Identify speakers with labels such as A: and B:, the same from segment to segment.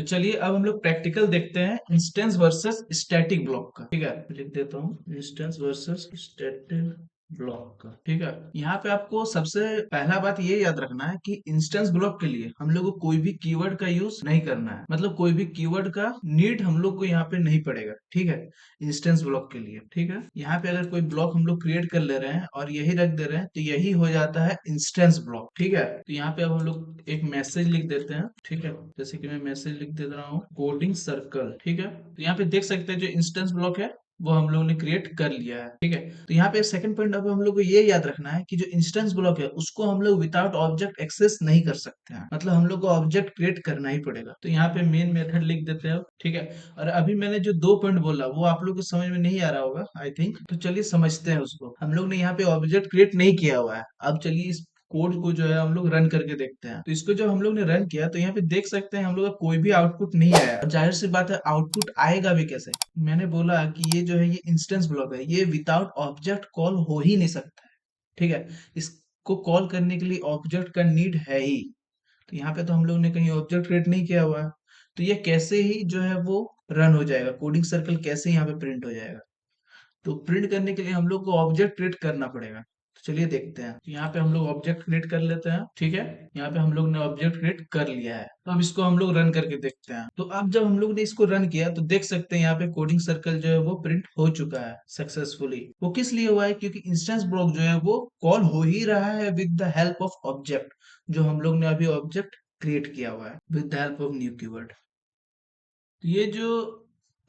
A: तो चलिए अब हम लोग प्रैक्टिकल देखते हैं इंस्टेंस वर्सेस स्टैटिक ब्लॉक का। ठीक है, लिख देता हूँ इंस्टेंस वर्सेस स्टैटिक ब्लॉक का। ठीक है, यहाँ पे आपको सबसे पहला बात ये याद रखना है कि इंस्टेंस ब्लॉक के लिए हम लोग को कोई भी कीवर्ड का यूज नहीं करना है, मतलब कोई भी कीवर्ड का नीड हम लोग को यहाँ पे नहीं पड़ेगा। ठीक है, इंस्टेंस ब्लॉक के लिए। ठीक है, यहाँ पे अगर कोई ब्लॉक हम लोग क्रिएट कर ले रहे हैं और यही रख दे रहे हैं तो यही हो जाता है इंस्टेंस ब्लॉक। ठीक है, तो यहाँ पे अब हम लोग एक मैसेज लिख देते हैं। ठीक है, जैसे कि मैं मैसेज लिख दे रहा हूँ कोडिंग सर्कल। ठीक है, तो यहाँ पे देख सकते हैं जो इंस्टेंस ब्लॉक है वो हम लोगों ने क्रिएट कर लिया है। ठीक है, तो यहाँ पे सेकंड पॉइंट अब हम लोग को ये याद रखना है कि जो इंस्टेंस ब्लॉक है उसको हम लोग विदाउट ऑब्जेक्ट एक्सेस नहीं कर सकते हैं, मतलब हम लोग को ऑब्जेक्ट क्रिएट करना ही पड़ेगा। तो यहाँ पे मेन मेथड लिख देते हैं। ठीक है, और अभी मैंने जो दो पॉइंट बोला वो आप लोग को समझ में नहीं आ रहा होगा आई थिंक, तो चलिए समझते हैं उसको। हम लोग ने यहाँ पे ऑब्जेक्ट क्रिएट नहीं किया हुआ है। अब चलिए इस कोड को जो है हम लोग रन करके देखते हैं। तो इसको जब हम लोग ने रन किया तो यहाँ पे देख सकते हैं हम लोग का कोई भी आउटपुट नहीं आया, और जाहिर सी बात है आउटपुट आएगा भी कैसे। मैंने बोला कि ये जो है ये इंस्टेंस ब्लॉक है, ये विदाउट ऑब्जेक्ट कॉल हो ही नहीं सकता है। ठीक है, इसको कॉल करने के लिए ऑब्जेक्ट का नीड है ही। तो यहाँ पे तो हम लोग ने कहीं ऑब्जेक्ट क्रिएट नहीं किया हुआ है, तो ये कैसे ही जो है वो रन हो जाएगा, कोडिंग सर्कल कैसे यहाँ पे प्रिंट हो जाएगा। तो प्रिंट करने के लिए हम लोग को ऑब्जेक्ट क्रिएट करना पड़ेगा। तो चलिए देखते हैं। तो यहाँ पे हम लोग ऑब्जेक्ट क्रिएट कर लेते हैं। ठीक है, यहाँ पे हम लोग ने ऑब्जेक्ट क्रिएट कर लिया है। तो अब इसको हम लोग रन करके देखते हैं। तो अब जब हम लोग ने इसको रन किया तो देख सकते हैं यहाँ पे कोडिंग सर्कल जो है वो प्रिंट हो चुका है सक्सेसफुली। वो किस लिए हुआ है, क्योंकि इंस्टेंस ब्लॉक जो है वो कॉल हो ही रहा है with the help of object, जो हम लोग ने अभी ऑब्जेक्ट क्रिएट किया हुआ है with the help of new keyword. तो ये जो,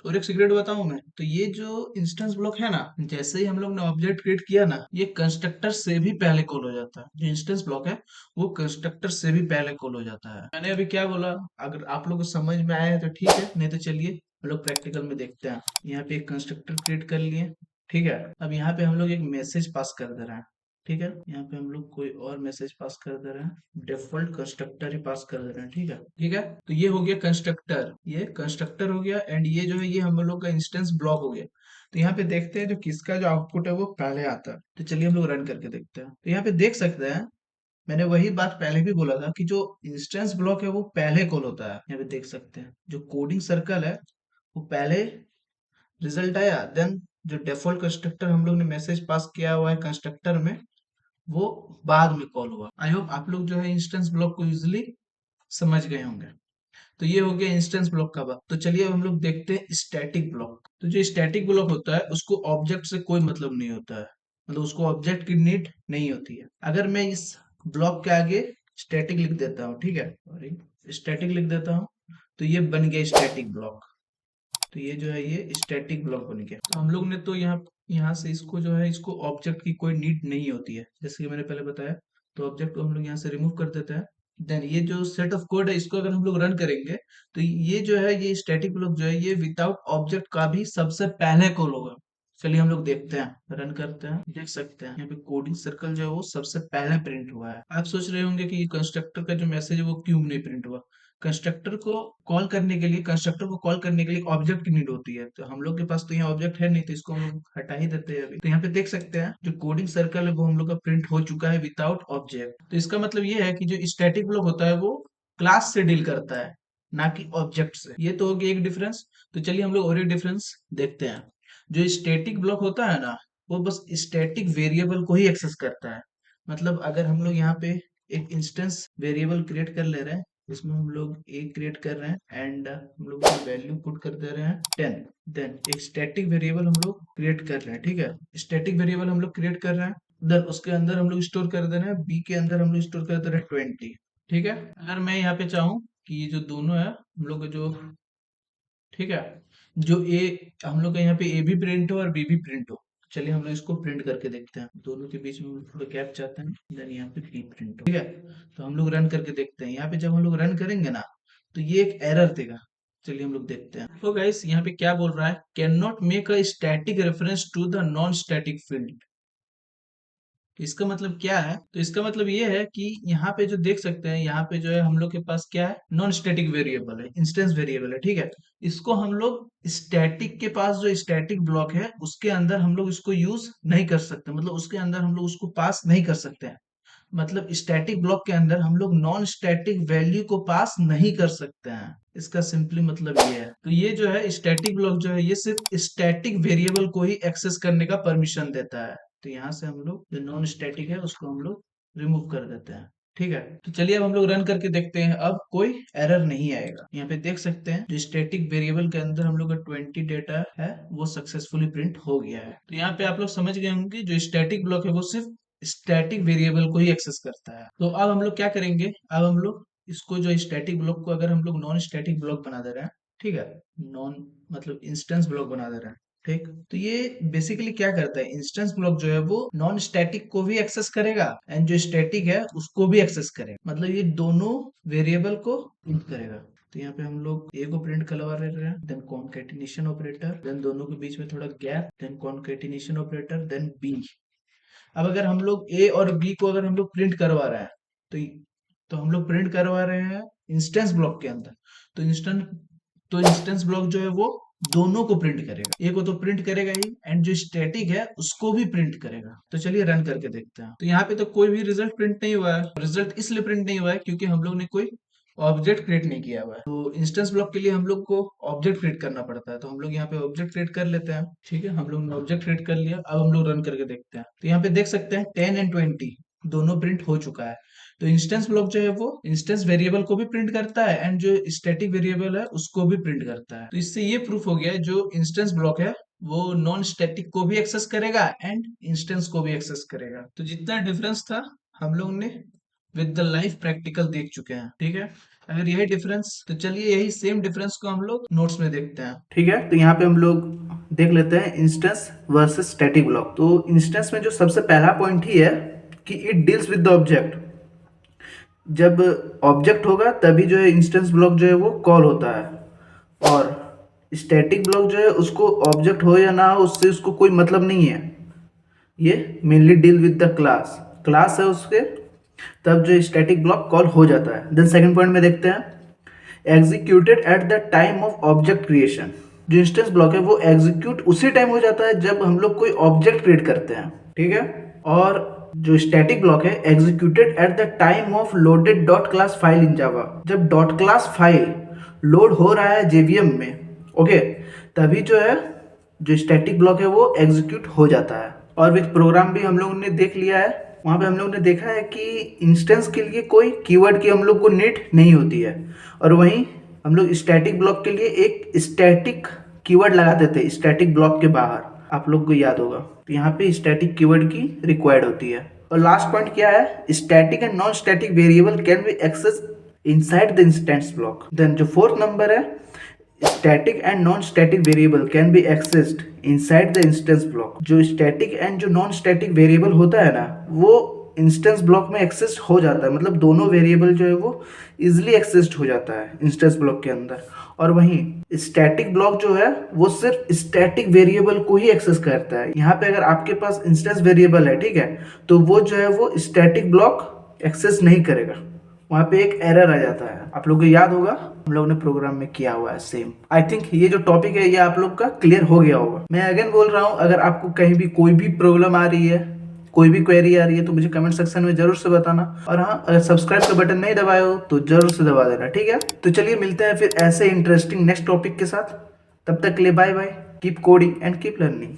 A: और एक सीक्रेट बताऊं मैं, तो ये जो इंस्टेंस ब्लॉक है ना, जैसे ही हम लोग ने ऑब्जेक्ट क्रिएट किया ना, ये कंस्ट्रक्टर से भी पहले कॉल हो जाता है। जो इंस्टेंस ब्लॉक है वो कंस्ट्रक्टर से भी पहले कॉल हो जाता है। मैंने अभी क्या बोला, अगर आप लोग को समझ में आया है तो ठीक है, नहीं तो चलिए हम लोग प्रैक्टिकल में देखते हैं। यहाँ पे एक कंस्ट्रक्टर क्रिएट कर लिए। ठीक है, अब यहाँ पे हम लोग एक मैसेज पास कर दे रहे हैं। ठीक है, यहाँ पे हम लोग कोई और मैसेज पास कर दे रहे हैं, डिफॉल्ट कंस्ट्रक्टर ही पास कर दे रहे हैं। ठीक है, ठीक है, तो ये हो गया कंस्ट्रक्टर, ये कंस्ट्रक्टर हो गया, एंड ये जो है ये हम लोग का इंस्टेंस ब्लॉक हो गया। तो यहाँ पे देखते हैं जो किसका जो आउटपुट है वो पहले आता है। तो चलिए हम लोग रन करके देखते हैं। तो यहाँ पे देख सकते हैं मैंने वही बात पहले भी बोला था कि जो इंस्टेंस ब्लॉक है वो पहले कॉल होता है। यहाँ पे देख सकते हैं जो कोडिंग सर्कल है वो पहले रिजल्ट आया, देन जो डिफॉल्ट कंस्ट्रक्टर हम लोग ने मैसेज पास किया हुआ है कंस्ट्रक्टर में वो बाद में कॉल हुआ। आई होप आप लोग जो है इंस्टेंस ब्लॉक को इजिली समझ गए होंगे। तो ये हो गया इंस्टेंस ब्लॉक का बात। तो चलिए अब हम लोग देखते हैं स्टैटिक ब्लॉक। तो जो स्टैटिक ब्लॉक होता है उसको ऑब्जेक्ट से कोई मतलब नहीं होता है, मतलब उसको ऑब्जेक्ट की नीड नहीं होती है। अगर मैं इस ब्लॉक के आगे स्टैटिक लिख देता हूँ, ठीक है, सॉरी, स्टैटिक लिख देता हूँ, तो ये बन गया स्टैटिक ब्लॉक। तो ये जो है ये स्टैटिक ब्लॉक बन गया। तो हम लोग ने तो यहाँ यहाँ से इसको जो है इसको ऑब्जेक्ट की कोई नीड नहीं होती है, जैसे कि मैंने पहले बताया। तो ऑब्जेक्ट को हम लोग यहाँ से रिमूव कर देते हैं। देन ये जो सेट ऑफ कोड है इसको अगर हम लोग रन करेंगे तो ये जो है ये स्टैटिक ब्लॉक जो है ये विदाउट ऑब्जेक्ट का भी सबसे पहले कॉल होगा। चलिए हम लोग देखते हैं, रन करते हैं, देख सकते हैं यहाँ पे कोडिंग सर्कल जो है वो सबसे पहले प्रिंट हुआ है। आप सोच रहे होंगे कि कंस्ट्रक्टर का जो मैसेज है वो क्यों नहीं प्रिंट हुआ। कंस्ट्रक्टर को कॉल करने के लिए ऑब्जेक्ट की नीड होती है, तो हम लोग के पास तो यहाँ ऑब्जेक्ट है नहीं, तो इसको हम लोग हटा ही देते हैं अभी। तो यहाँ पे देख सकते हैं जो कोडिंग सर्कल है वो हम लोग का प्रिंट हो चुका है विदाउट ऑब्जेक्ट। तो इसका मतलब ये है कि जो स्टैटिक ब्लॉक होता है वो क्लास से डील करता है, ना कि ऑब्जेक्ट से। ये तो हो गया एक डिफरेंस। तो चलिए हम लोग और एक डिफरेंस देखते हैं। जो स्टैटिक ब्लॉक होता है ना वो बस स्टैटिक वेरिएबल को ही एक्सेस करता है। मतलब अगर हम लोग यहाँ पे एक इंस्टेंस वेरिएबल क्रिएट कर ले रहे हैं, इसमें हम लोग ए क्रिएट कर रहे हैं एंड हम लोग वैल्यू पुट कर दे रहे हैं 10। देन एक स्टैटिक वेरिएबल हम लोग क्रिएट कर रहे हैं। ठीक है, स्टैटिक वेरिएबल हम लोग क्रिएट कर रहे हैं, देन उसके अंदर हम लोग स्टोर कर दे रहे हैं, बी के अंदर हम लोग स्टोर कर दे रहे हैं 20। ठीक है, अगर मैं यहाँ पे चाहूँ कि ये जो दोनों है हम लोग का जो, ठीक है, जो ए हम लोग का यहाँ पे ए भी प्रिंट हो और बी भी प्रिंट हो। चलिए हम लोग इसको प्रिंट करके देखते हैं। दोनों के बीच में हम लोग थोड़ा गैप चाहते हैं, देन यहाँ पे बी प्रिंट हो। ठीक है, तो हम लोग रन करके देखते हैं। यहाँ पे जब हम लोग रन करेंगे ना तो ये एक एरर देगा। चलिए हम लोग देखते हैं। तो गाइस यहाँ पे क्या बोल रहा है, can not make a static reference to the non static field. इसका मतलब क्या है, तो इसका मतलब ये है कि यहाँ पे जो देख सकते हैं यहाँ पे जो है हम लोग के पास क्या है, नॉन स्टैटिक वेरिएबल है, इंस्टेंस वेरिएबल है। ठीक है, इसको हम लोग स्टैटिक के पास जो स्टैटिक ब्लॉक है उसके अंदर हम लोग इसको यूज नहीं कर सकते, मतलब उसके अंदर हम लोग उसको पास नहीं कर सकते हैं। मतलब स्टैटिक ब्लॉक के अंदर हम लोग नॉन स्टैटिक वैल्यू को पास नहीं कर सकते हैं। इसका सिंपली मतलब ये है। तो ये जो है स्टैटिक ब्लॉक जो है ये सिर्फ स्टैटिक वेरिएबल को ही एक्सेस करने का परमिशन देता है। तो यहाँ से हम लोग जो नॉन स्टैटिक है उसको हम लोग रिमूव कर देते हैं। ठीक है, तो चलिए अब हम लोग रन करके देखते हैं। अब कोई एरर नहीं आएगा। यहाँ पे देख सकते हैं जो स्टैटिक वेरिएबल के अंदर हम लोग का 20 डेटा है वो सक्सेसफुली प्रिंट हो गया है। तो यहाँ पे आप लोग समझ गए होंगे जो स्टैटिक ब्लॉक है वो सिर्फ स्टैटिक वेरिएबल को ही एक्सेस करता है। तो अब हम लोग क्या करेंगे, अब हम लोग इसको जो स्टैटिक ब्लॉक को अगर हम लोग नॉन स्टैटिक ब्लॉक बना दे रहे हैं, ठीक है, नॉन मतलब इंस्टेंस ब्लॉक बना दे रहे हैं, ठीक। तो ये बेसिकली क्या करता है, इंस्टेंस ब्लॉक जो है वो नॉन स्टैटिक को भी एक्सेस करेगा एंड जो स्टैटिक है उसको भी एक्सेस करेगा। मतलब ये दोनों वेरिएबल को प्रिंट करेगा। तो यहाँ पे हम लोग ए को प्रिंट करवा रहे हैं, देन कॉन्केटिनेशन ऑपरेटर, देन दोनों के बीच में थोड़ा gap, then concatenation operator, then B. अब अगर हम लोग ए और बी को अगर हम लोग प्रिंट करवा रहे हैं तो हम लोग प्रिंट करवा रहे हैं इंस्टेंस ब्लॉक के अंदर। तो इंस्टेंस ब्लॉक जो है वो दोनों को प्रिंट करेगा, ए को तो प्रिंट करेगा ही एंड जो स्टैटिक है उसको भी प्रिंट करेगा। तो चलिए रन करके देखते हैं। तो यहाँ पे तो कोई भी रिजल्ट प्रिंट नहीं हुआ है। रिजल्ट इसलिए प्रिंट नहीं हुआ है क्योंकि हम लोग ने कोई ऑब्जेक्ट क्रिएट नहीं किया हुआ है। तो इंस्टेंस ब्लॉक के लिए हम लोग को ऑब्जेक्ट क्रिएट करना पड़ता है। तो हम लोग यहाँ पे ऑब्जेक्ट क्रिएट कर लेते हैं। ठीक है, हम लोग ने ऑब्जेक्ट क्रिएट कर लिया। अब हम लोग रन करके देखते हैं। तो यहाँ पे देख सकते हैं 10 एंड 20 दोनों प्रिंट हो चुका है। तो इंस्टेंस ब्लॉक जो है वो इंस्टेंस वेरिएबल को भी प्रिंट करता है एंड जो स्टैटिक वेरिएबल है उसको भी प्रिंट करता है। तो इससे ये प्रूफ हो गया है जो इंस्टेंस ब्लॉक है वो नॉन स्टैटिक को भी एक्सेस करेगा एंड इंस्टेंस को भी एक्सेस करेगा। तो जितना डिफरेंस था हम लोग ने विद द लाइव प्रैक्टिकल देख चुके हैं। ठीक है, अगर यही डिफरेंस, तो चलिए यही सेम डिफरेंस को हम लोग नोट्स में देखते हैं। ठीक है, तो यहाँ पे हम लोग देख लेते हैं इंस्टेंस वर्सेस स्टैटिक ब्लॉक। तो इंस्टेंस में जो सबसे पहला पॉइंट ही है कि it deals with the object. जब ऑब्जेक्ट होगा तभी जो है इंस्टेंस ब्लॉक जो है वो कॉल होता है, और स्टैटिक ब्लॉक जो है उसको ऑब्जेक्ट हो या ना हो उससे उसको कोई मतलब नहीं है। ये mainly deal with the class, class है उसके, तब जो स्टैटिक ब्लॉक कॉल हो जाता है। देन सेकंड पॉइंट में देखते हैं executed at the time of object creation. जो इंस्टेंस ब्लॉक है वो एग्जीक्यूट उसी टाइम हो जाता है जब हम लोग कोई ऑब्जेक्ट क्रिएट करते हैं। ठीक है, और जो स्टैटिक ब्लॉक है executed at the time of loaded dot class file in Java. जब डॉट क्लास फाइल लोड हो रहा है जेवीएम में, ओके, तभी जो है जो स्टैटिक ब्लॉक है वो एग्जीक्यूट हो जाता है। और विद प्रोग्राम भी हम लोगों ने देख लिया है। वहाँ पे हम लोग ने देखा है कि इंस्टेंस के लिए कोई कीवर्ड की हम लोग को नीड नहीं होती है, और वहीं हम लोग स्टैटिक ब्लॉक के लिए एक स्टैटिक कीवर्ड लगा देते हैं स्टैटिक ब्लॉक के बाहर। आप लोग को याद होगा, तो यहाँ पे स्टैटिक कीवर्ड की रिक्वायर्ड होती है। और लास्ट पॉइंट क्या है, static and non static variable can be access inside the instance block. Then जो फोर्थ नंबर है, static and non static variable can be accessed inside the instance block. जो static and जो non static variable होता है ना वो instance block में access हो जाता है। मतलब दोनों वेरिएबल जो है वो इजिली एक्सेस्ड हो जाता है इंस्टेंस ब्लॉक के अंदर। और वहीं स्टैटिक ब्लॉक जो है वो सिर्फ स्टैटिक वेरिएबल को ही एक्सेस करता है। यहाँ पे अगर आपके पास इंस्टेंस वेरिएबल है, ठीक है, तो वो जो है वो स्टैटिक ब्लॉक एक्सेस नहीं करेगा, वहाँ पे एक एरर आ जाता है। आप लोगों को याद होगा, हम लोग ने प्रोग्राम में किया हुआ है सेम। आई थिंक ये जो टॉपिक है ये आप लोग का क्लियर हो गया होगा। मैं अगेन बोल रहा हूँ, अगर आपको कहीं भी कोई भी प्रॉब्लम आ रही है, कोई भी क्वेरी आ रही है, तो मुझे कमेंट सेक्शन में जरूर से बताना। और हाँ, अगर सब्सक्राइब का बटन नहीं दबाए हो तो जरूर से दबा देना। ठीक है, तो चलिए मिलते हैं फिर ऐसे इंटरेस्टिंग नेक्स्ट टॉपिक के साथ। तब तक के लिए bye bye, keep coding and keep learning.